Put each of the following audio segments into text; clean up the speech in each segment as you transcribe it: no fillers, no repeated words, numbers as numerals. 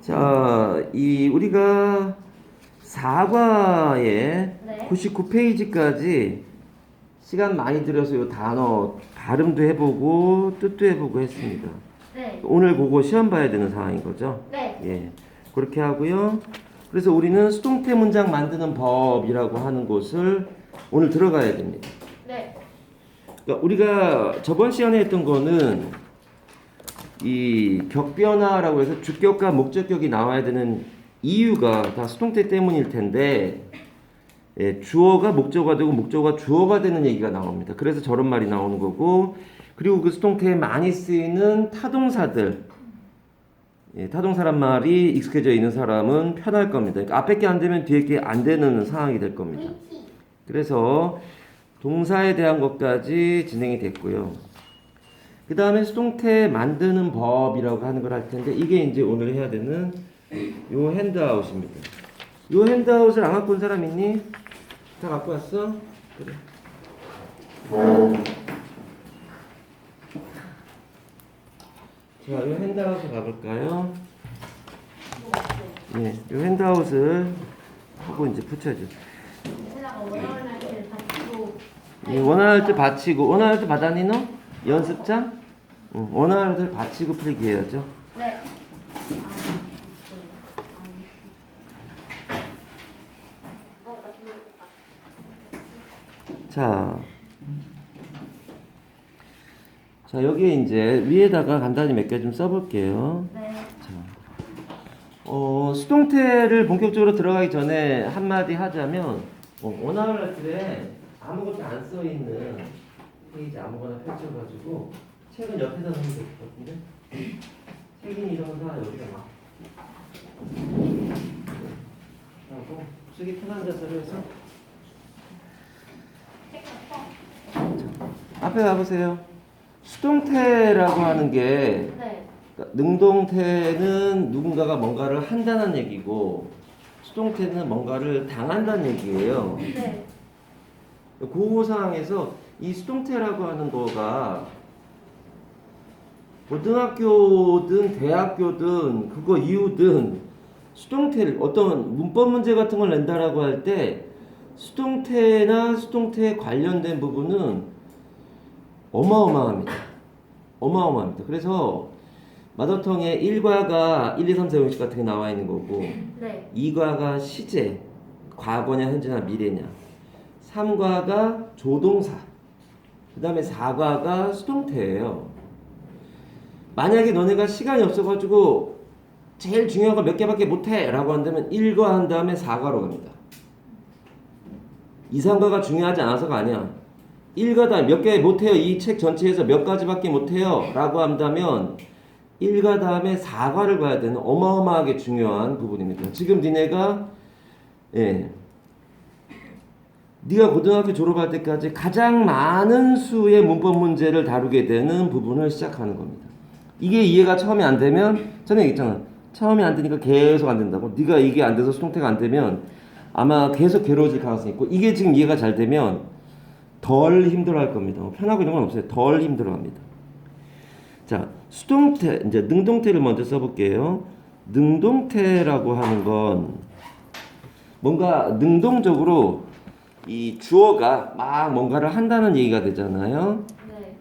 자, 이 우리가 사과의 네. 99페이지까지 시간 많이 들여서 이 단어 발음도 해보고 뜻도 해보고 했습니다. 네. 오늘 그거 시험 봐야 되는 상황인 거죠? 네. 예. 그렇게 하고요. 그래서 우리는 수동태 문장 만드는 법이라고 하는 곳을 오늘 들어가야 됩니다. 네. 그러니까 우리가 저번 시간에 했던 거는 이 격변화라고 해서 주격과 목적격이 나와야 되는 이유가 다 수동태 때문일 텐데, 예, 주어가 목적어가 되고 목적어가 주어가 되는 얘기가 나옵니다. 그래서 저런 말이 나오는 거고, 그리고 그 수동태에 많이 쓰이는 타동사들, 예, 타동사란 말이 익숙해져 있는 사람은 편할 겁니다. 그러니까 앞에 게 안 되면 뒤에 게 안 되는 상황이 될 겁니다. 그래서 동사에 대한 것까지 진행이 됐고요. 그 다음에 수동태 만드는 법이라고 하는 걸 할 텐데, 이게 이제 오늘 해야 되는 요 핸드아웃입니다. 요 핸드아웃을 안 갖고 온 사람 있니? 다 갖고 왔어? 그래. 자, 요 핸드아웃을 가볼까요? 예, 요 핸드아웃을 하고 이제 붙여줘. 원어할 때 받치고. 예, 원어할 때 받치고, 원어할 때 받았니 너? 연습장? 응, 원어할 때 받치고 풀기 해야죠. 네. 자, 여기에 이제 위에다가 간단히 몇 개 좀 써볼게요. 네. 수동태를 본격적으로 들어가기 전에 한마디 하자면, 원어를 할 때 아무것도 안 써있는 페이지 아무거나 펼쳐가지고, 책은 옆에다 놓으면 될 것 같은데? 책인 이런 거 여기다 막. 하고, 쓰기 편한 자세로 해서. 앞에 가보세요. 수동태라고 하는 게, 네. 능동태는 누군가가 뭔가를 한다는 얘기고, 수동태는 뭔가를 당한다는 얘기예요. 네. 그 상황에서 이 수동태라고 하는 거가 고등학교든 대학교든 그거 이후든 수동태를 어떤 문법 문제 같은 걸 낸다라고 할 때 수동태나 수동태에 관련된 부분은 어마어마합니다. 어마어마합니다. 그래서 마더텅에 1과가 1, 2, 3, 4, 5, 6 같은 게 나와 있는 거고, 네. 2과가 시제, 과거냐 현재냐 미래냐, 3과가 조동사, 그 다음에 4과가 수동태예요. 만약에 너네가 시간이 없어가지고 제일 중요한 거 몇 개밖에 못해 라고 한다면 1과 한 다음에 4과로 갑니다. 2, 3과가 중요하지 않아서가 아니야. 1과 다음에 몇 개 못해요, 이 책 전체에서 몇 가지밖에 못해요 라고 한다면 1과 다음에 4과를 봐야 되는 어마어마하게 중요한 부분입니다. 지금 니네가 네가 고등학교 졸업할 때까지 가장 많은 수의 문법 문제를 다루게 되는 부분을 시작하는 겁니다. 이게 이해가 처음에 안 되면, 전에 얘기했잖아. 처음에 안 되니까 계속 안 된다고. 네가 이게 안 돼서 수동태가 안 되면 아마 계속 괴로워질 가능성이 있고, 이게 지금 이해가 잘 되면 덜 힘들어할 겁니다. 편하고 이런 건 없어요. 덜 힘들어합니다. 자, 수동태, 이제 능동태를 먼저 써볼게요. 능동태라고 하는 건 뭔가 능동적으로 이 주어가 막 뭔가를 한다는 얘기가 되잖아요. 네.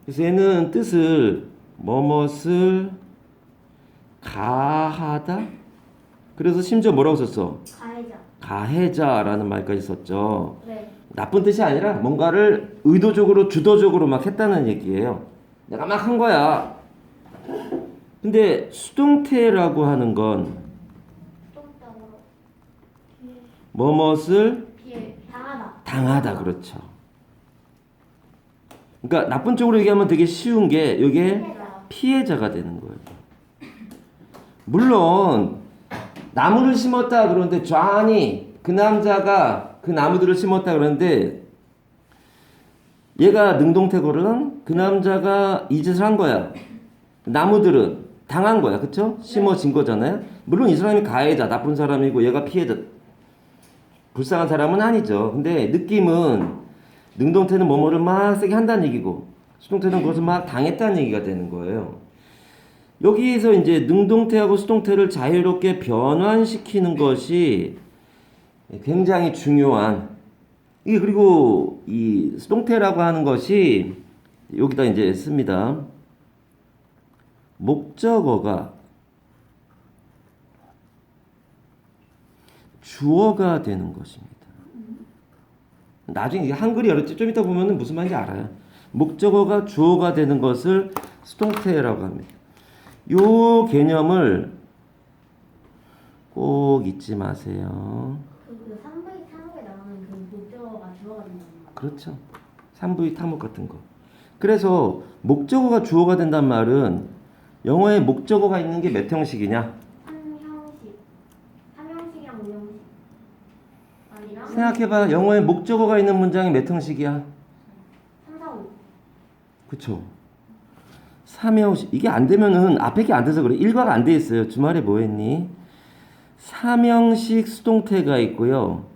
그래서 얘는 뜻을 뭐뭇을 가하다. 그래서 심지어 뭐라고 썼어? 가해자. 가해자라는 말까지 썼죠. 네. 나쁜 뜻이 아니라 뭔가를 의도적으로 주도적으로 막 했다는 얘기예요. 내가 막 한 거야. 근데 수동태라고 하는 건 수동적으로 뭐뭇을 당하다. 당하다. 그렇죠. 그러니까 나쁜 쪽으로 얘기하면 되게 쉬운 게 이게 피해자가 되는 거예요. 물론 나무를 심었다 그러는데 좌니 그 남자가 그 나무들을 심었다 그러는데 얘가 능동태거든. 그 남자가 이 짓을 한 거야. 나무들은 당한 거야. 그쵸? 심어진 거잖아요. 물론 이 사람이 가해자, 나쁜 사람이고 얘가 피해자, 불쌍한 사람은 아니죠. 근데 느낌은 능동태는 뭐뭐를 막 세게 한다는 얘기고 수동태는 그것을 막 당했다는 얘기가 되는 거예요. 여기에서 이제 능동태하고 수동태를 자유롭게 변환시키는 것이 굉장히 중요한. 이게 그리고 이 수동태라고 하는 것이 여기다 이제 씁니다. 목적어가 주어가 되는 것입니다. 나중에 이게 한글이 어렵지 좀 이따 보면은 무슨 말인지 알아요. 목적어가 주어가 되는 것을 수동태라고 합니다. 요 개념을 꼭 잊지 마세요. 그 3V 탐구에 나오는 그 목적어가 주어가 된다는 거. 그렇죠. 3V 탐욕 같은 거. 그래서 목적어가 주어가 된단 말은 영어에 목적어가 있는 게 몇 형식이냐? 3형식. 3형식이랑 5형식. 아니랑 생각해봐. 영어에 목적어가 있는 문장이 몇 형식이야? 3, 4, 5. 그쵸. 3형식. 이게 안 되면은 앞에 게 안 돼서 그래. 일과가 안 돼 있어요. 주말에 뭐 했니? 3형식 수동태가 있고요.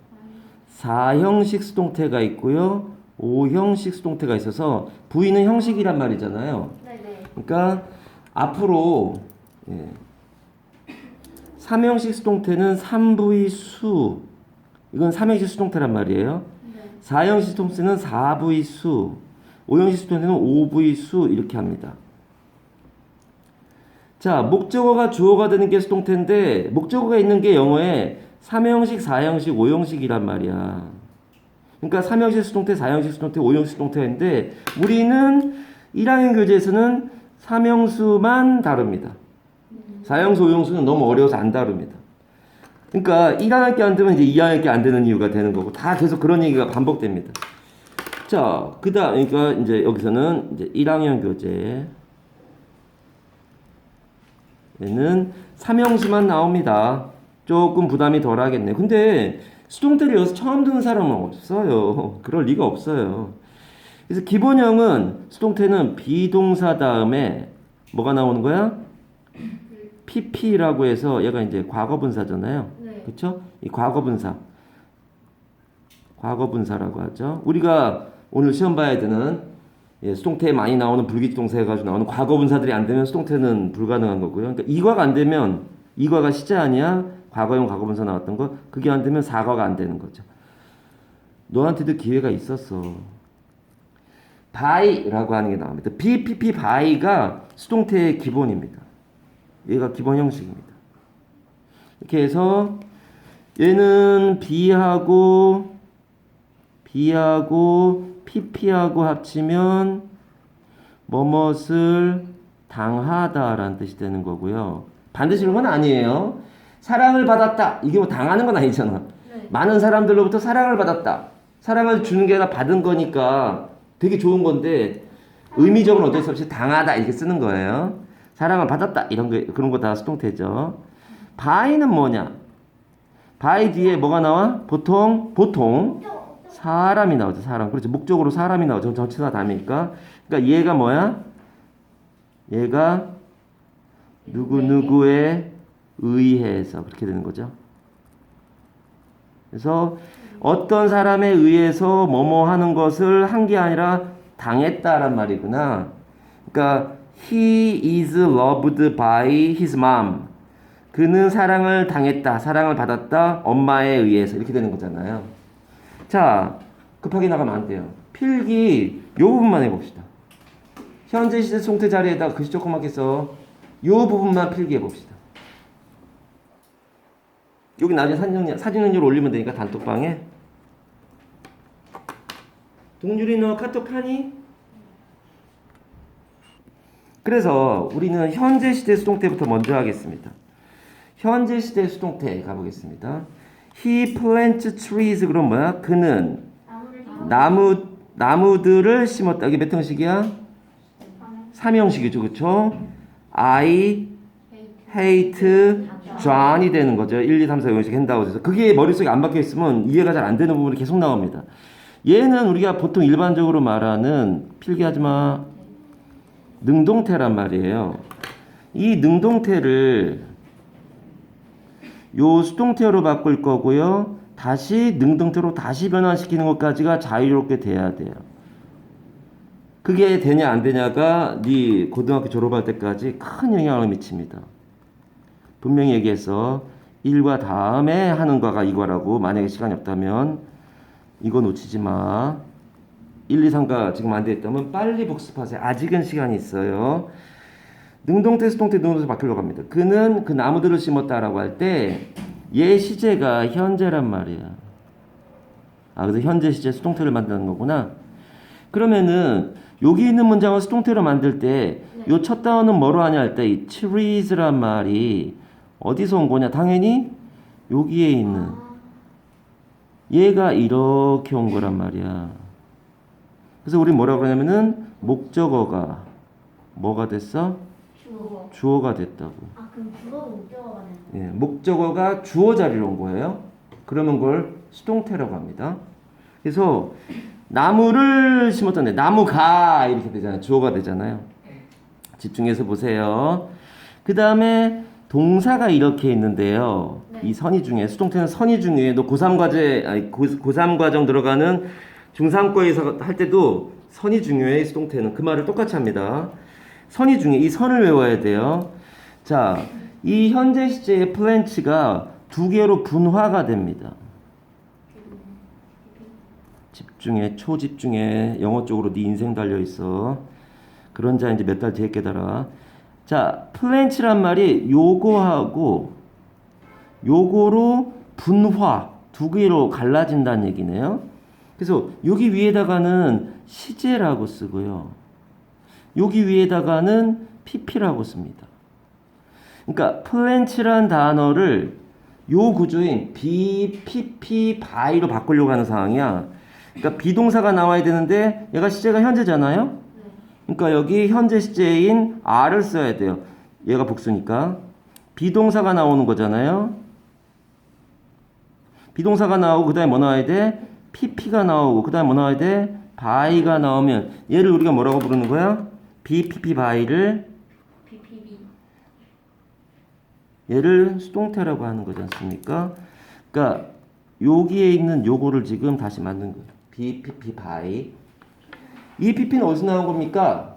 4형식 수동태가 있고요. 5형식 수동태가 있어서 V는 형식이란 말이잖아요. 네네. 그러니까 앞으로 3형식 수동태는 3V 수. 이건 3형식 수동태란 말이에요. 네. 4형식 수동태는 4V 수. 5형식 수동태는 5V 수 이렇게 합니다. 자, 목적어가 주어가 되는 게 수동태인데 목적어가 있는 게 영어에 3형식, 4형식, 5형식이란 말이야. 그러니까 3형식 수동태, 4형식 수동태, 5형식 수동태가 있는데 우리는 1학년 교재에서는 3형수만 다룹니다. 4형수, 5형수는 너무 어려워서 안 다룹니다. 그러니까 1학년 게 안 되면 이제 2학년 게 안 되는 이유가 되는 거고 다 계속 그런 얘기가 반복됩니다. 자, 그다음 그러니까 이제 여기서는 이제 1학년 교재 얘는 3형수만 나옵니다. 조금 부담이 덜 하겠네요. 근데 수동태를 여기서 처음 듣는 사람은 없어요. 그럴 리가 없어요. 그래서 기본형은 수동태는 비동사 다음에 뭐가 나오는 거야? pp라고 해서 얘가 이제 과거분사잖아요. 네. 그렇죠? 이 과거분사. 과거분사라고 하죠. 우리가 오늘 시험 봐야 되는 수동태에 많이 나오는 불기동사 해가지고 나오는 과거분사들이 안 되면 수동태는 불가능한 거고요. 그러니까 이과가 안 되면 이과가 시제 아니야? 과거형 과거분사 나왔던 거 그게 안 되면 사과가 안 되는 거죠. 너한테도 기회가 있었어. by라고 하는 게 나옵니다. bpp by가 수동태의 기본입니다. 얘가 기본 형식입니다. 이렇게 해서 얘는 b하고 pp하고 합치면 뭐뭇을 당하다라는 뜻이 되는 거고요. 반드시 그런 건 아니에요. 사랑을 받았다. 이게 뭐 당하는 건 아니잖아. 네. 많은 사람들로부터 사랑을 받았다. 사랑을 주는 게 아니라 받은 거니까 되게 좋은 건데 의미적으로 어쩔 수 없이 당하다 이렇게 쓰는 거예요. 사랑을 받았다 이런 거 그런 거 다 수동태죠. by는 뭐냐? by 뒤에 뭐가 나와? 보통 사람이 나오죠. 사람. 그렇죠. 목적으로 사람이 나오죠. 전치사 다음이니까. 그러니까 얘가 뭐야? 얘가 누구누구에 의해서 그렇게 되는 거죠. 그래서 어떤 사람에 의해서 뭐뭐 하는 것을 한 게 아니라 당했다란 말이구나. 그러니까 he is loved by his mom. 그는 사랑을 당했다. 사랑을 받았다. 엄마에 의해서 이렇게 되는 거잖아요. 자, 급하게 나가면 안 돼요. 필기 요 부분만 해봅시다. 현재 시제 수동태 자리에다 글씨 조그맣게 써. 요 부분만 필기해 봅시다. 여기 나중에 사진 연결 올리면 되니까 단톡방에. 동률이 너 카톡 하니? 그래서 우리는 현재 시제 수동태부터 먼저 하겠습니다. 현재 시제 수동태 가보겠습니다. He plants trees. 그럼 뭐야? 그는 나무들을 심었다. 이게 몇 형식이야? 3형식이죠. 그쵸? I hate John이 되는 거죠. 1, 2, 3, 4 형식 핸드아웃에서. 그게 머릿속에 안 박혀 있으면 이해가 잘 안 되는 부분이 계속 나옵니다. 얘는 우리가 보통 일반적으로 말하는 필기하지 마. 능동태란 말이에요. 이 능동태를 요 수동태로 바꿀 거고요. 다시 능동태로 다시 변환시키는 것까지가 자유롭게 돼야 돼요. 그게 되냐 안 되냐가 네 고등학교 졸업할 때까지 큰 영향을 미칩니다. 분명히 얘기해서 1과 다음에 하는 거가 이거라고. 만약에 시간이 없다면 이거 놓치지 마. 1, 2, 3가 지금 안 되었다면 빨리 복습하세요. 아직은 시간이 있어요. 능동태, 수동태, 능동태 바뀌려고 합니다. 그는 그 나무들을 심었다라고 할 때 얘 시제가 현재란 말이야. 아, 그래서 현재 시제 수동태를 만드는 거구나. 그러면은 여기 있는 문장을 수동태로 만들 때 요 첫 단어는 뭐로 하냐 할 때 이 trees란 말이 어디서 온 거냐? 당연히 여기에 있는 얘가 이렇게 온 거란 말이야. 그래서 우리 뭐라고 그러냐면은 목적어가 뭐가 됐어? 주어. 주어가 됐다고. 아 그럼 주어 목적어가 되는. 예, 목적어가 주어 자리로 온 거예요. 그러면 그걸 수동태라고 합니다. 그래서 나무를 심었던데 나무가 이렇게 되잖아요. 주어가 되잖아요. 집중해서 보세요. 그 다음에 동사가 이렇게 있는데요. 네. 이 선의 중에 수동태는 선의 중에 너 고3 과제 아니 고3 과정 들어가는 중3과에서 할 때도 선의 중요해. 수동태는 그 말을 똑같이 합니다. 선의 중에 이 선을 외워야 돼요. 자, 이 현재 시제의 플랜츠가 두 개로 분화가 됩니다. 집중해, 초집중해. 영어 쪽으로 네 인생 달려 있어. 그런 자 이제 몇 달 뒤에 깨달아. 자, 플랜츠란 말이 요거하고 요거로 분화 두 개로 갈라진다는 얘기네요. 그래서 여기 위에다가는 시제라고 쓰고요. 여기 위에다가는 pp라고 씁니다. 그러니까 플랜츠란 단어를 요 구조인 be, pp, by로 바꾸려고 하는 상황이야. 그러니까 비동사가 나와야 되는데 얘가 시제가 현재잖아요. 그러니까 여기 현재 시제인 are를 써야 돼요. 얘가 복수니까. 비동사가 나오는 거잖아요. 비동사가 나오고 그 다음에 뭐 나와야 돼? pp가 나오고 그 다음에 뭐 나와야 돼? by가 나오면 얘를 우리가 뭐라고 부르는 거야? be, pp, by를 BPB. 얘를 수동태라고 하는 거지 않습니까? 그러니까 여기에 있는 요거를 지금 다시 만든 거예요. be, pp, by. 이 pp는 어디서 나온 겁니까?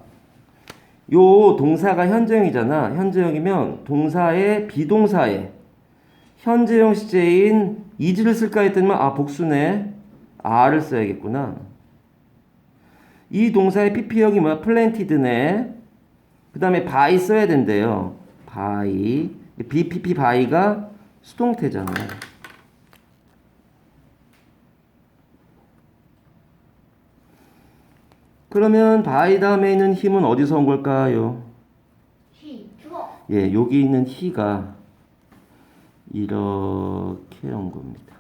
요 동사가 현재형이잖아. 현재형이면 동사의 비동사에 현재형 시제인 is를 쓸까 했더니 아 복수네. are를 써야겠구나. 이 동사의 pp형이 뭐야? planted네. 그 다음에 by 써야 된대요. by. bpp by가 수동태잖아요. 그러면 by 다음에 있는 힘은 어디서 온 걸까요? he. 주어. 예, 여기 있는 he가 이렇게 온 겁니다.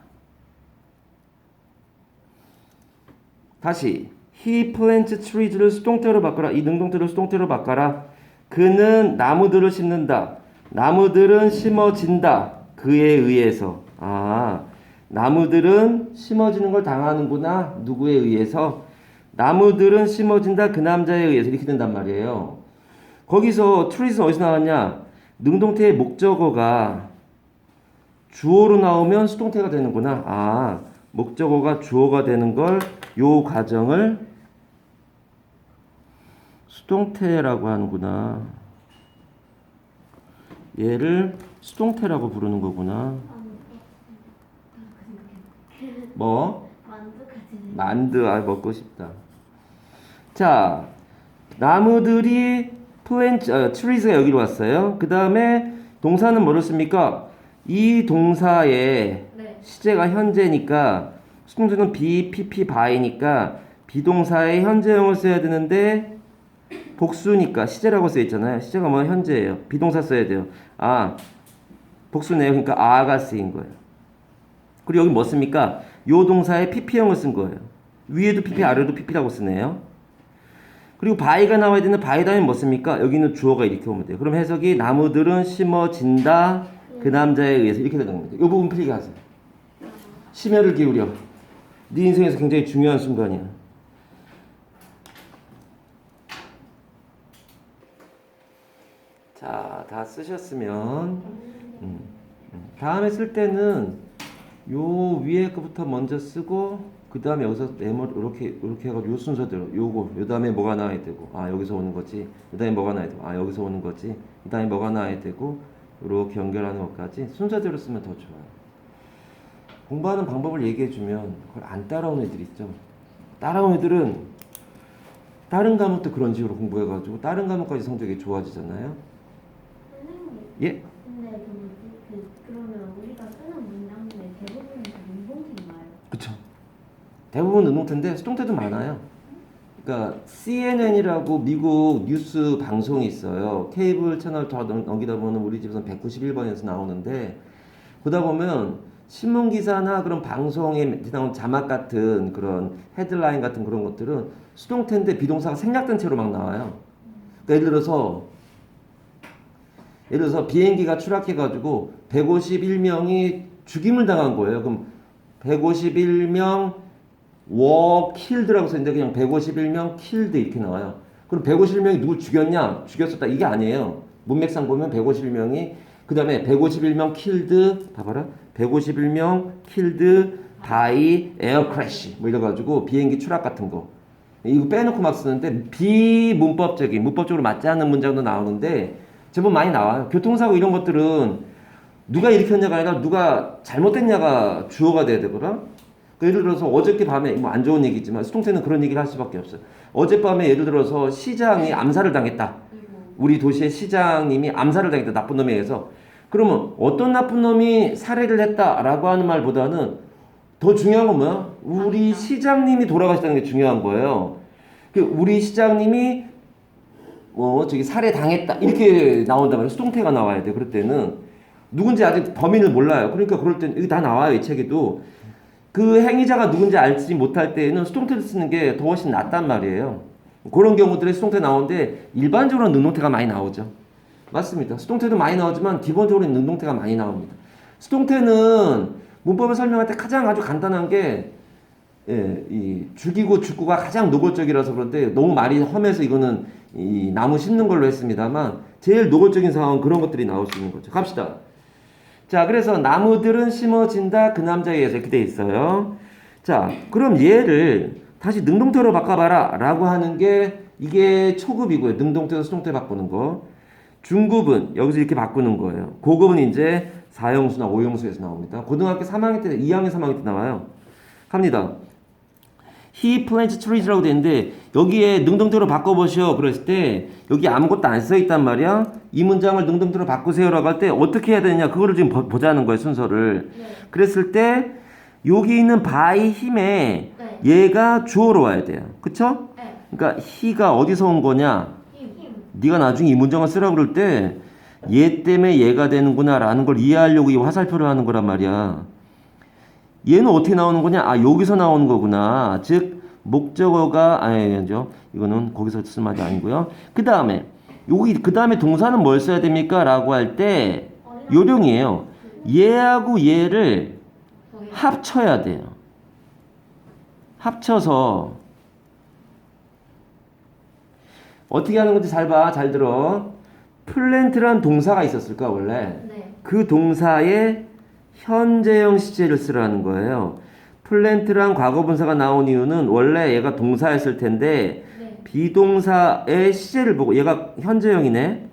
다시 he plants trees를 수동태로 바꿔라. 이 능동태를 수동태로 바꿔라. 그는 나무들을 심는다. 나무들은 심어진다. 그에 의해서. 아, 나무들은 심어지는 걸 당하는구나. 누구에 의해서? 나무들은 심어진다. 그 남자에 의해서. 이렇게 된단 말이에요. 거기서 trees는 어디서 나왔냐? 능동태의 목적어가 주어로 나오면 수동태가 되는구나. 아, 목적어가 주어가 되는 걸 요 과정을 수동태라고 하는구나. 얘를 수동태라고 부르는 거구나. 뭐? 만두까지. 만두 아 먹고 싶다. 자, 나무들이 trees가 여기로 왔어요. 그 다음에 동사는 뭐를 씁니까? 이 동사의 네. 시제가 현재니까 수동태는 be, pp, by니까 비동사의 현재형을 써야 되는데 복수니까 시제라고 써 있잖아요. 시제가 뭐 현재예요. 비동사 써야 돼요. 아, 복수네요. 그러니까 a가 쓰인 거예요. 그리고 여기 뭐 씁니까? 요 동사의 pp형을 쓴 거예요. 위에도 pp, 아래도 pp라고 쓰네요. 그리고 by가 나와야 되는 by 다음에 뭐 씁니까? 여기는 주어가 이렇게 오면 돼요. 그럼 해석이 나무들은 심어진다. 그 남자에 의해서 이렇게 되는 겁니다. 이 부분 필기 하세요. 심혈을 기울여. 네 인생에서 굉장히 중요한 순간이야. 자, 다 쓰셨으면 다음에 쓸 때는 요 위에 거부터 먼저 쓰고 그 다음에 여기서 네모 이렇게 해가지고 요 순서대로 요거 요 다음에 뭐가 나와야 되고 아 여기서 오는 거지. 그 다음에 뭐가 나와야 되고 아 여기서 오는 거지. 그 다음에 뭐가 나와야 되고 이렇게 연결하는 것까지 순서대로 쓰면 더 좋아요. 공부하는 방법을 얘기해주면 그걸 안 따라오는 애들 있죠. 따라오는 애들은 다른 과목도 그런 식으로 공부해가지고 다른 과목까지 성적이 좋아지잖아요. 선생님. 예? 근데 그 뭐지? 그러면 우리가 쓰는 문장 중에 대부분이 다 문봉인가요? 그쵸. 대부분 능동태인데 수동태도 많아요. 그러니까 CNN이라고 미국 뉴스 방송이 있어요. 케이블 채널 더 넘기다 보면 우리 집에서 191번에서 나오는데 보다 보면 신문 기사나 그런 방송에 나온 자막 같은 그런 헤드라인 같은 그런 것들은 수동태인데 비동사가 생략된 채로 막 나와요. 그러니까 예를 들어서 비행기가 추락해가지고 151명이 죽임을 당한 거예요. 그럼 151명 워 킬드라고 써있는데 그냥 151명 킬드 이렇게 나와요. 그럼 151명이 누굴 죽였냐? 죽였었다. 이게 아니에요. 문맥상 보면 151명이 그 다음에 151명 킬드 봐봐라. 151명 킬드 바이 에어 크래시 뭐 이래가지고 비행기 추락 같은 거 이거 빼놓고 막 쓰는데 비문법적인 문법적으로 맞지 않는 문장도 나오는데 제법 많이 나와요. 교통사고 이런 것들은 누가 일으켰냐가 아니라 누가 잘못됐냐가 주어가 돼야 되거든. 예를 들어서 어저께 밤에 뭐 안 좋은 얘기지만 수동태는 그런 얘기를 할 수밖에 없어요. 어젯밤에 예를 들어서 시장이 암살을 당했다. 우리 도시의 시장님이 암살을 당했다. 나쁜 놈에 의해서. 그러면 어떤 나쁜 놈이 살해를 했다라고 하는 말보다는 더 중요한 건 뭐야? 우리 시장님이 돌아가셨다는 게 중요한 거예요. 우리 시장님이 저기 살해 당했다 이렇게 나온단 말이에요. 수동태가 나와야 돼. 그럴 때는 누군지 아직 범인을 몰라요. 그러니까 그럴 때는 이게 다 나와요. 이 책에도 그 행위자가 누군지 알지 못할 때에는 수동태를 쓰는 게 더 훨씬 낫단 말이에요. 그런 경우들에 수동태 나오는데 일반적으로는 능동태가 많이 나오죠. 맞습니다. 수동태도 많이 나오지만 기본적으로 능동태가 많이 나옵니다. 수동태는 문법을 설명할 때 가장 아주 간단한 게 이 죽이고 죽고가 가장 노골적이라서 그런데 너무 말이 험해서 이거는 이 나무 심는 걸로 했습니다만 제일 노골적인 상황은 그런 것들이 나올 수 있는 거죠. 갑시다. 자, 그래서 나무들은 심어진다 그 남자에 의해서 이렇게 돼 있어요. 자, 그럼 얘를 다시 능동태로 바꿔봐라 라고 하는 게 이게 초급이고요. 능동태에서 수동태 바꾸는 거. 중급은 여기서 이렇게 바꾸는 거예요. 고급은 이제 4형수나 5형수에서 나옵니다. 고등학교 3학년 때, 2학년 3학년 때 나와요. 갑니다. He plants trees라고 돼 있는데 여기에 능동태로 바꿔보시오 그랬을 때 여기 아무것도 안 써있단 말이야. 이 문장을 능동태로 바꾸세요라고 할 때 어떻게 해야 되느냐 그거를 지금 보자는 거예요. 순서를. 네. 그랬을 때 여기 있는 by 힘에 네. 얘가 주어로 와야 돼요. 그쵸? 네. 그러니까 he가 어디서 온 거냐? 힘. 네가 나중에 이 문장을 쓰라고 그럴 때 얘 때문에 얘가 되는구나 라는 걸 이해하려고 이 화살표를 하는 거란 말이야. 얘는 어떻게 나오는 거냐? 아, 여기서 나오는 거구나. 즉, 목적어가, 아니죠. 이거는 거기서 쓸 말이 아니고요. 그 다음에, 그 다음에 동사는 뭘 써야 됩니까? 라고 할 때, 요령이에요. 얘하고 얘를 합쳐야 돼요. 합쳐서, 어떻게 하는 건지 잘 봐. 잘 들어. 플랜트란 동사가 있었을까, 원래? 네. 그 동사의 현재형 시제를 쓰라는 거예요. 플랜트란 과거분사가 나온 이유는 원래 얘가 동사였을 텐데 네. 비동사의 시제를 보고 얘가 현재형이네.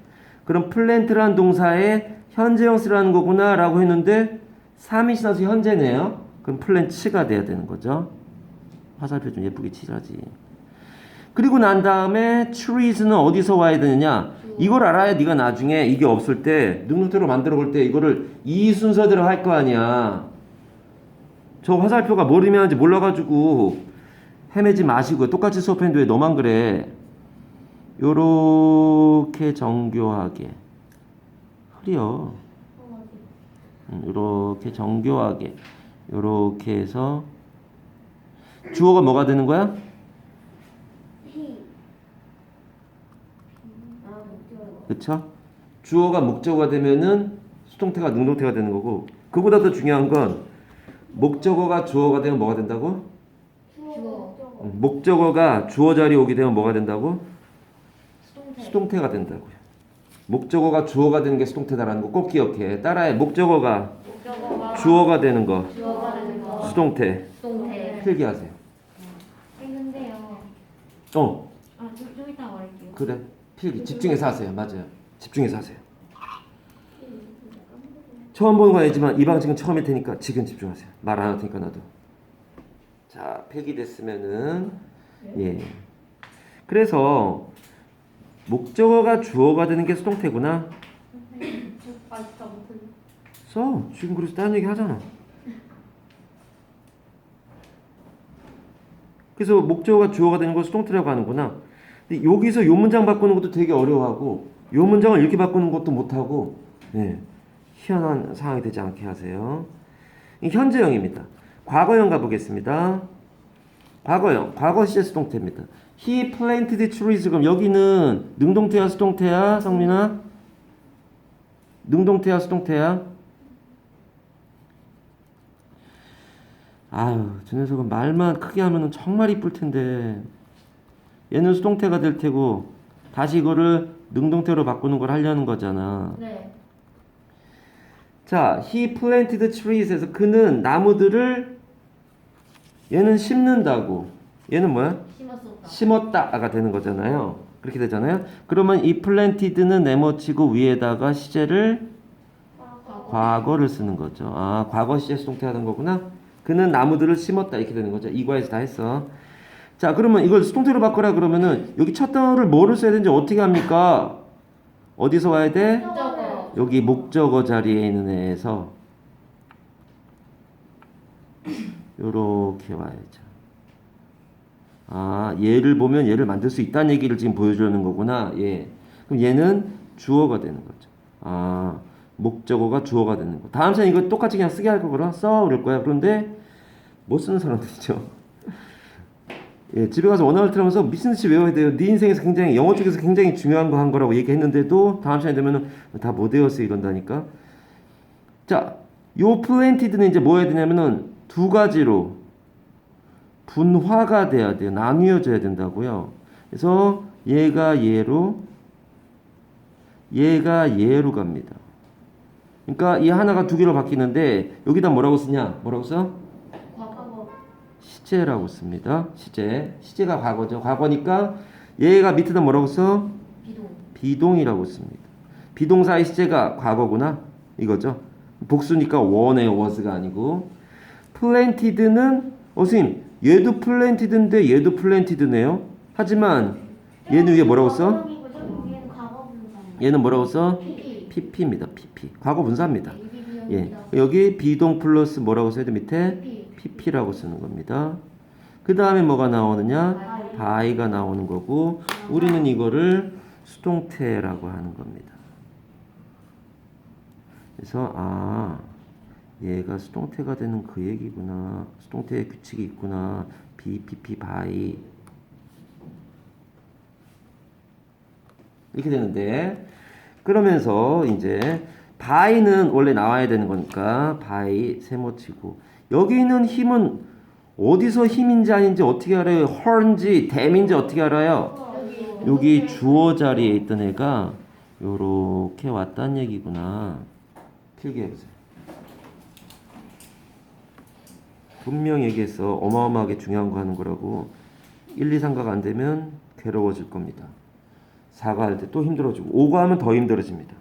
그럼 플랜트란 동사의 현재형 쓰라는 거구나 라고 했는데 3이 지나서 현재네요. 그럼 플랜츠가 돼야 되는 거죠. 화살표 좀 예쁘게 칠하지. 그리고 난 다음에 trees는 어디서 와야 되느냐? 이걸 알아야 네가 나중에 이게 없을 때 능동태로 만들어 볼 때 이거를 이 순서대로 할 거 아니야. 저 화살표가 뭘 의미하는지 몰라가지고 헤매지 마시고 똑같이 수업했는데 왜 너만 그래? 요렇게 정교하게 흐려. 요렇게 정교하게 요렇게 해서 주어가 뭐가 되는 거야? 그쵸? 주어가 목적어가 되면은 수동태가 능동태가 되는 거고 그보다 더 중요한 건 목적어가 주어가 되면 뭐가 된다고? 주어. 목적어가 주어 자리에 오게 되면 뭐가 된다고? 수동태. 수동태가 된다고요. 목적어가 주어가 되는 게 수동태다라는 거 꼭 기억해. 따라해. 목적어가 주어가 되는 거 주어가 되는 거. 수동태 수동태. 필기하세요. 좀 이따 말할게요. 그래. 필기 집중해서 하세요. 맞아요. 집중해서 하세요. 처음 보는 건 아니지만 이 방식은 처음일 테니까 지금 집중하세요. 말 안 할 테니까 나도. 자, 폐기됐으면은 예. 그래서 목적어가 주어가 되는 게 수동태구나. 진짜 못해. 써. 지금 그래서 다른 얘기 하잖아. 그래서 목적어가 주어가 되는 걸 수동태라고 하는구나. 근데 여기서 요 문장 바꾸는 것도 되게 어려워하고 요 문장을 이렇게 바꾸는 것도 못하고 예. 희한한 상황이 되지 않게 하세요. 이 현재형입니다. 과거형 가보겠습니다. 과거형, 과거 시제 수동태입니다. He planted trees. 그럼 여기는 능동태야 수동태야 성민아? 능동태야 수동태야? 아유, 저 녀석은 말만 크게 하면은 정말 이쁠 텐데 얘는 수동태가 될 테고 다시 이거를 능동태로 바꾸는 걸 하려는 거잖아. 네. 자, he planted trees에서 그는 나무들을 얘는 심는다고. 얘는 뭐야? 심었었다. 심었다가 되는 거잖아요. 그렇게 되잖아요. 그러면 이 planted는 네모치고 위에다가 시제를 과거를 쓰는 거죠. 아, 과거 시제 수동태 하는 거구나. 그는 나무들을 심었다 이렇게 되는 거죠. 이과에서 다 했어. 자, 그러면 이걸 수동태로 바꿔라 그러면은 여기 첫 단어를 뭐를 써야 되는지 어떻게 합니까? 어디서 와야 돼? 목적어. 여기 목적어 자리에 있는 애에서 요렇게 와야죠. 아, 얘를 보면 얘를 만들 수 있다는 얘기를 지금 보여주는 거구나. 예. 그럼 얘는 주어가 되는 거죠. 아, 목적어가 주어가 되는 거. 다음 시간에 이거 똑같이 그냥 쓰게 할 거라 써 그럴 거야. 그런데 못 쓰는 사람들이죠. 예, 집에 가서 원어를 틀으면서 미친 듯이 외워야 돼요. 네 인생에서 굉장히 영어 쪽에서 굉장히 중요한 거 한 거라고 얘기했는데도 다음 시간에 되면은 다 못 외웠어 이런다니까. 자, 요 플랜티드는 이제 뭐 해야 되냐면은 두 가지로 분화가 돼야 돼요. 나뉘어져야 된다고요. 그래서 얘가 얘로 얘가 얘로 갑니다. 그러니까 이 하나가 두 개로 바뀌는데 여기다 뭐라고 쓰냐? 뭐라고 써? 과거. 시제라고 씁니다. 시제. 시제가 과거죠. 과거니까 얘가 밑에다 뭐라고 써? 비동. 비동이라고 씁니다. 비동사의 시제가 과거구나. 이거죠. 복수니까 원의 was가 아니고 planted는 선생님 얘도 planted인데 얘도 planted네요. 하지만 얘는 위에 뭐라고 써? 얘는 과거 분사. 얘는 뭐라고 써? PP. pp입니다. pp. 과거 분사입니다. 예. 예. 여기 비동 플러스 뭐라고 써야 돼? 밑에 PP. pp라고 쓰는 겁니다. 그 다음에 뭐가 나오느냐? by가 나오는 거고 우리는 이거를 수동태라고 하는 겁니다. 그래서 아 얘가 수동태가 되는 그 얘기구나. 수동태의 규칙이 있구나. BPP by 이렇게 되는데 그러면서 이제 by는 원래 나와야 되는 거니까 by 세모치고 여기 있는 힘은 어디서 힘인지 아닌지 어떻게 알아요? her인지 dam인지 어떻게 알아요? 여기 주어 자리에 있던 애가 요렇게 왔단 얘기구나. 필기해보세요. 분명히 얘기했어. 어마어마하게 중요한 거 하는 거라고. 1, 2, 3가가 안 되면 괴로워질 겁니다. 4가 할 때 또 힘들어지고 5가 하면 더 힘들어집니다.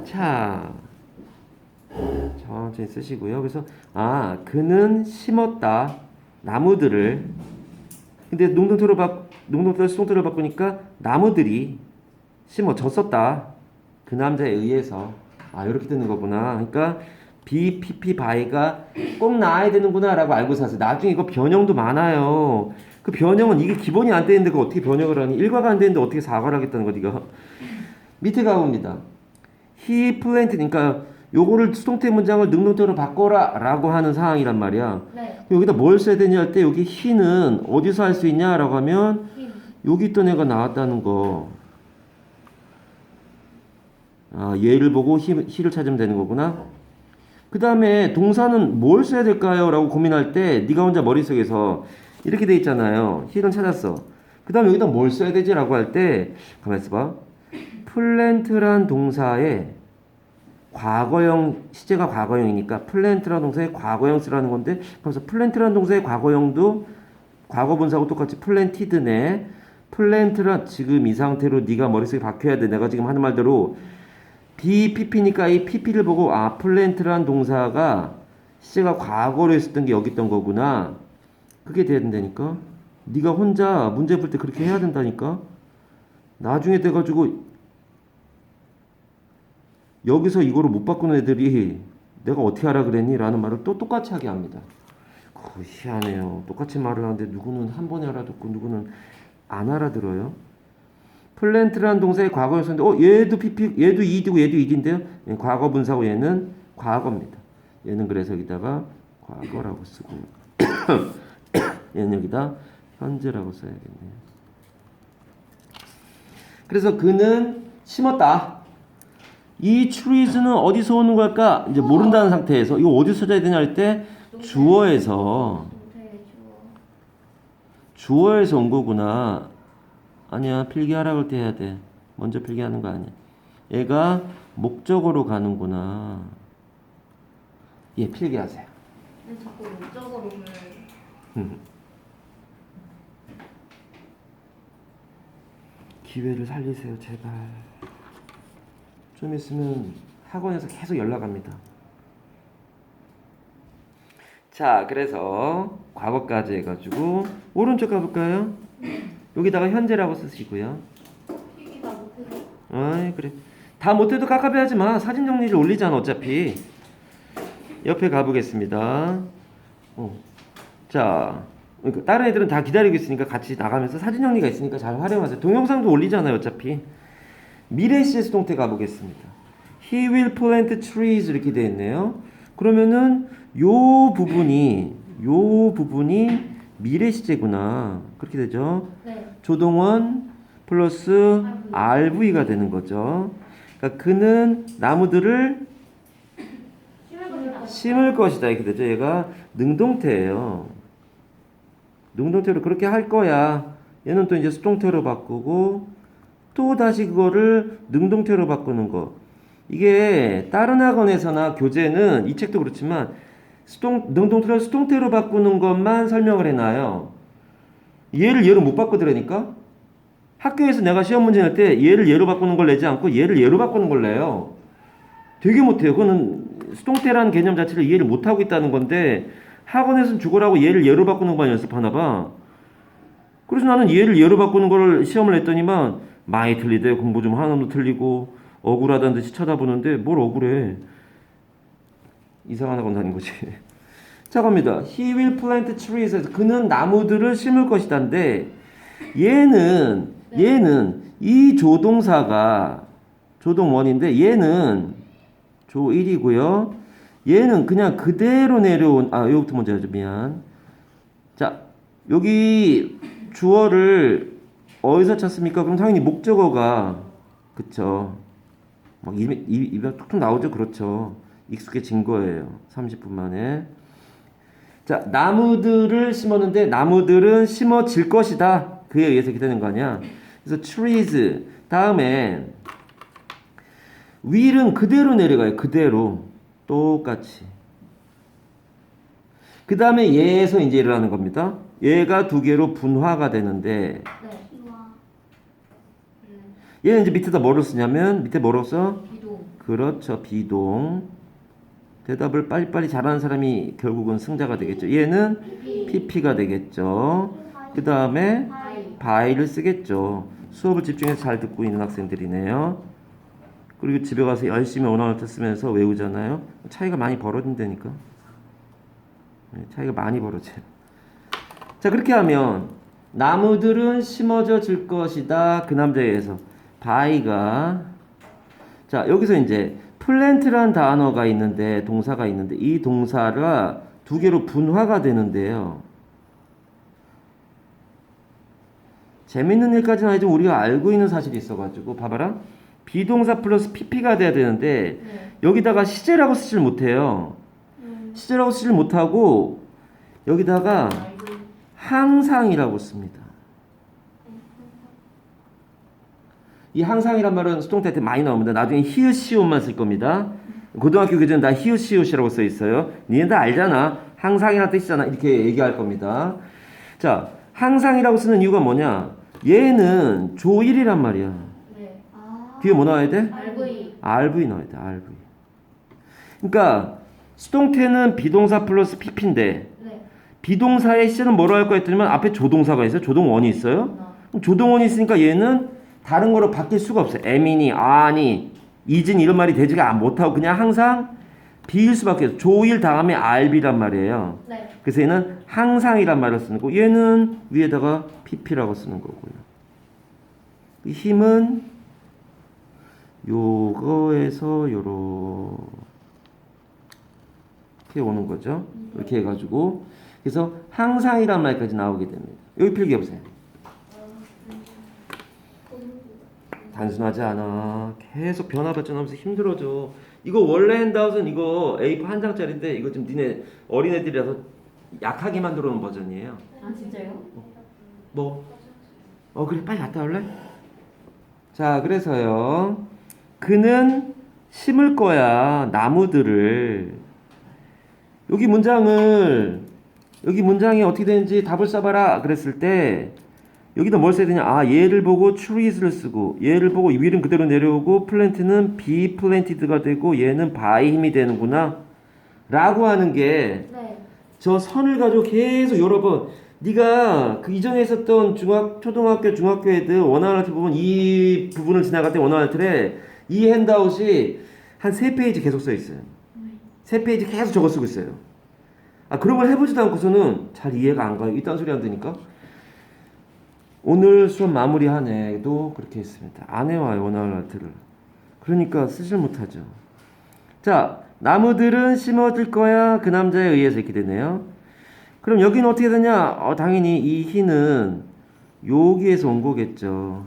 자, 천천히 쓰시고요. 그래서 아, 그는 심었다. 나무들을. 근데 능동태로 수동태로 바꾸니까 나무들이 심어졌었다. 그 남자에 의해서. 아, 이렇게 되는 거구나. 그러니까 BPP by가 꼭 나와야 되는구나 라고 알고 사세요. 나중에 이거 변형도 많아요. 그 변형은 이게 기본이 안 되는데 그거 어떻게 변형을 하니? 1과가 안 되는데 어떻게 4과를 하겠다는 거 네가. 밑에 가봅니다. He planted, 그러니까 요거를 수동태 문장을 능동태로 바꿔라 라고 하는 상황이란 말이야. 네. 여기다 뭘 써야 되냐 할 때 여기 he는 어디서 할 수 있냐 라고 하면 힘. 여기 있던 애가 나왔다는 거. 아, 얘를 보고 he를 찾으면 되는 거구나. 그 다음에 동사는 뭘 써야 될까요? 라고 고민할 때 네가 혼자 머릿속에서 이렇게 돼 있잖아요. he는 찾았어. 그 다음에 여기다 뭘 써야 되지? 라고 할 때 가만히 있어봐. 플랜트란 동사에 과거형 시제가 과거형이니까 플랜트라는 동사에 과거형 쓰라는 건데 그래서 플랜트라는 동사의 과거형도 과거 분사하고 똑같이 플랜티드네. 플랜트란 지금 이 상태로 네가 머릿속에 박혀야 돼. 내가 지금 하는 말대로 BPP니까 이 PP를 보고 아 플랜트란 동사가 시제가 과거로 했었던 게 여기 있던 거구나. 그게 돼야 된다니까. 네가 혼자 문제 풀 때 그렇게 해야 된다니까. 나중에 돼가지고 여기서 이거를 못 바꾸는 애들이 내가 어떻게 하라 그랬니? 라는 말을 또 똑같이 하게 합니다. 희한해요. 똑같이 말을 하는데 누구는 한 번에 알아듣고 누구는 안 알아들어요. 플랜트라는 동사의 과거였었는데 얘도 PP, 얘도 ED고 얘도 ED인데요. 과거 분사고 얘는 과거입니다. 얘는 그래서 여기다가 과거라고 쓰고 얘는 여기다 현재라고 써야겠네요. 그래서 그는 심었다. 이 trees는 어디서 오는 걸까? 이제 모른다는 상태에서 이거 어디서 써야 되냐 할 때 주어에서 주어에서 온 거구나. 아니야 필기하라고 할 때 해야 돼. 먼저 필기하는 거 아니야. 얘가 목적어로 가는구나. 예, 필기하세요. 왜 자꾸 목적으로 기회를 살리세요 제발. 좀 있으면 학원에서 계속 연락 합니다. 자, 그래서 과거까지 해가지고 오른쪽 가볼까요? 여기다가 현재라고 쓰시고요. 필기가 못해서 아이 그래. 다 못해도 깝깝해하지 마. 사진 정리를 올리잖아 어차피. 옆에 가보겠습니다. 자, 그러니까 다른 애들은 다 기다리고 있으니까 같이 나가면서 사진 정리가 있으니까 잘 활용하세요. 동영상도 올리잖아요 어차피. 미래 시제 수동태 가보겠습니다. He will plant trees 이렇게 되어 있네요. 그러면은 요 부분이 미래 시제구나. 그렇게 되죠. 네. 조동원 플러스 RV가 되는 거죠. 그러니까 그는 나무들을 심을 것이다 이렇게 되죠. 얘가 능동태예요. 능동태로 그렇게 할 거야. 얘는 또 이제 수동태로 바꾸고 또 다시 그거를 능동태로 바꾸는 거. 이게 다른 학원에서나 교재는 이 책도 그렇지만 능동태를 수동태로 바꾸는 것만 설명을 해놔요. 얘를 얘로 못 바꾸더라니까. 학교에서 내가 시험 문제 낼 때 얘를 얘로 바꾸는 걸 내지 않고 얘를 얘로 바꾸는 걸 내요. 되게 못해요. 그거는 수동태라는 개념 자체를 이해를 못하고 있다는 건데 학원에서는 죽으라고 얘를 얘로 바꾸는 것만 연습하나 봐. 그래서 나는 얘를 얘로 바꾸는 걸 시험을 냈더니만 많이 틀리대. 공부 좀 하나도 틀리고 억울하다는 듯이 쳐다보는데 뭘 억울해. 이상한 학원 다닌 거지. 자 갑니다. He will plant trees. 그는 나무들을 심을 것이다인데 얘는 이 조동사가 조동원인데 얘는 조1이고요. 얘는 그냥 그대로 내려온 여기부터 먼저 하죠. 미안. 자 여기 주어를 어디서 찾습니까? 그럼 당연히 목적어가 그쵸. 막 입에 툭툭 나오죠. 그렇죠. 익숙해진 거예요. 30분 만에. 자 나무들을 심었는데 나무들은 심어질 것이다. 그에 의해서 이렇게 되는 거 아니야. 그래서 trees 다음에 will은 그대로 내려가요. 그대로 똑같이. 그 다음에 얘에서 이제 일어나는 겁니다. 얘가 두 개로 분화가 되는데 얘는 이제 밑에다 뭐를 쓰냐면 밑에 뭐로 써? 비동. 그렇죠. 비동. 대답을 빨리빨리 잘하는 사람이 결국은 승자가 되겠죠. 얘는 PP가 되겠죠. 그 다음에 by를 쓰겠죠. 수업을 집중해서 잘 듣고 있는 학생들이네요. 그리고 집에 가서 열심히 언어를 쓰면서 외우잖아요. 차이가 많이 벌어진다니까. 차이가 많이 벌어져요. 자 그렇게 하면 나무들은 심어져 질 것이다. 그 남자에 의해서 by가 자 여기서 이제 플랜트란 단어가 있는데 동사가 있는데 이 동사가 두 개로 분화가 되는데요. 재밌는 일까지는 아니지만 우리가 알고 있는 사실이 있어가지고 봐봐라. 비동사 플러스 PP가 돼야 되는데 여기다가 시제라고 쓰질 못해요. 시제라고 쓰질 못하고 여기다가 항상이라고 씁니다. 이 항상이란 말은 수동태 때 많이 나옵니다. 나중에 히읗 시옷만 쓸 겁니다. 고등학교 교재는 다 히읗시옷이라고 써 있어요. 니네 다 알잖아. 항상이라는 뜻이잖아. 이렇게 얘기할 겁니다. 자, 항상이라고 쓰는 이유가 뭐냐? 얘는 조1이란 말이야. 네. 아. 뒤에 뭐 나와야 돼? RV. RV 넣어야 돼. RV. 그러니까 수동태는 비동사 플러스 PP인데 네. 비동사의 시제는 뭐로 할 거야 했더니만 앞에 조동사가 있어요. 조동원이 있어요. 그럼 조동원이 있으니까 얘는 다른 거로 바뀔 수가 없어요. M이니 아니 이진 이런 말이 되지가 못하고 그냥 항상 B일 수밖에 없어요. 조1 다음에 RB란 말이에요. 네. 그래서 얘는 항상이란 말을 쓰는 거고 얘는 위에다가 PP라고 쓰는 거고요. 이 힘은 요거에서 요렇게 오는 거죠. 이렇게 해가지고 그래서 항상이란 말까지 나오게 됩니다. 여기 필기 보세요. 단순하지 않아. 계속 변화 발전하면서 힘들어져. 이거 원래 핸드아웃은 이거 A4 한 장짜리인데 이거 좀 니네 어린애들이라서 약하게 만들어 놓은 버전이에요. 아 진짜요? 뭐? 그래 빨리 갔다 올래? 자 그래서요. 그는 심을 거야 나무들을. 여기 문장이 어떻게 되는지 답을 써봐라 그랬을 때 여기다 뭘 써야 되냐? 얘를 보고 trees를 쓰고 얘를 보고 위는 그대로 내려오고 plant는 be planted가 되고 얘는 by 힘이 되는구나 라고 하는 게 네. 저 선을 가지고 계속 여러 번 네가 그 이전에 있었던 초등학교, 중학교 애들 원어알트 보면 이 부분을 지나갈 때 원어알트에 이 핸드아웃이 한 3페이지 계속 써 있어요. 3페이지 계속 적어 쓰고 있어요. 그런 걸 해보지도 않고서는 잘 이해가 안 가요. 이딴 소리 안 되니까. 오늘 수업 마무리한 애도 그렇게 했습니다. 안 해와요, 원어알트를. 그러니까 쓰질 못하죠. 자, 나무들은 심어질 거야. 그 남자에 의해서 이렇게 되네요. 그럼 여기는 어떻게 되냐? 당연히 이 희는 여기에서 온 거겠죠.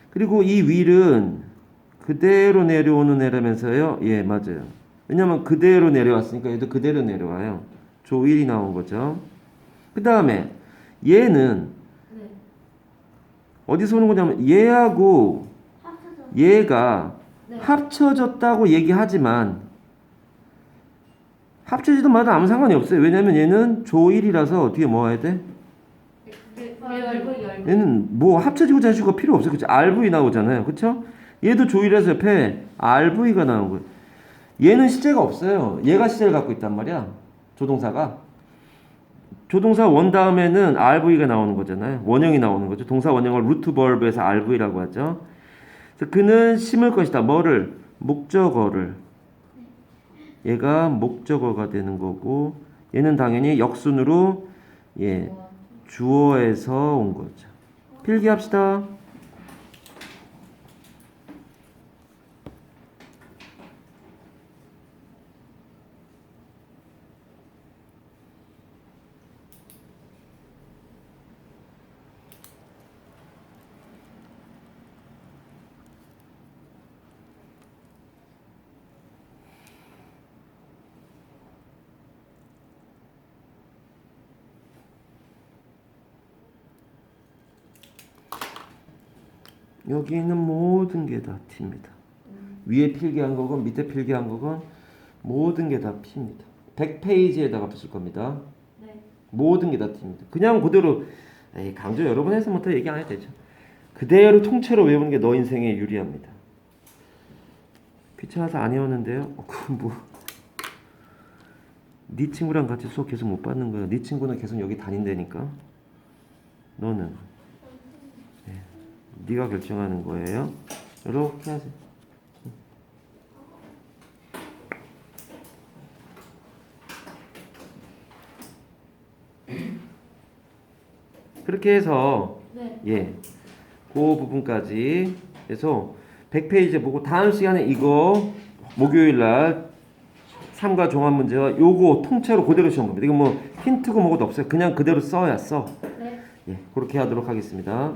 그리고 이 윌은 그대로 내려오는 애라면서요? 예, 맞아요. 왜냐면 그대로 내려왔으니까 얘도 그대로 내려와요. 조1이 나온 거죠. 그 다음에 얘는 네. 어디서 오는 거냐면 얘하고 합쳐서. 얘가 네. 합쳐졌다고 얘기하지만 합쳐지든 말든 아무 상관이 없어요. 왜냐면 얘는 조1이라서 뒤에 뭐 해야 돼? 얘는 뭐 합쳐지고 자주가 필요 없어요. 그쵸? RV 나오잖아요. 그쵸? 얘도 조1에서 옆에 RV가 나온 거예요. 얘는 시제가 없어요. 얘가 시제를 갖고 있단 말이야. 조동사가. 조동사 원 다음에는 RV가 나오는 거잖아요. 원형이 나오는 거죠. 동사 원형을 루트 벌브에서 RV라고 하죠. 그래서 그는 심을 것이다. 뭐를? 목적어를. 얘가 목적어가 되는 거고 얘는 당연히 역순으로 주어에서 온 거죠. 필기합시다. 여기는 모든 게 다 T입니다. 위에 필기한 거건 밑에 필기한 거건 모든 게 다 P입니다. 100페이지에다가 붙일 겁니다. 네. 모든 게 다 T입니다. 그냥 그대로 강조 여러 번 해서 부터 얘기 안 해도 되죠. 그대로 통째로 외우는 게 너 인생에 유리합니다. 귀찮아서 안 외웠는데요. 네 친구랑 같이 수업 계속 못 받는 거야. 네 친구는 계속 여기 다닌다니까. 너는 네가 결정하는 거예요. 이렇게 하세요. 그렇게 해서 네. 그 부분까지 해서 100페이지 보고 다음 시간에 이거 목요일 날 3과 종합 문제와 요거 통째로 그대로 시험 겁니다. 이거 뭐 힌트고 뭐고도 없어요. 그냥 그대로 써야 써. 네. 그렇게 하도록 하겠습니다.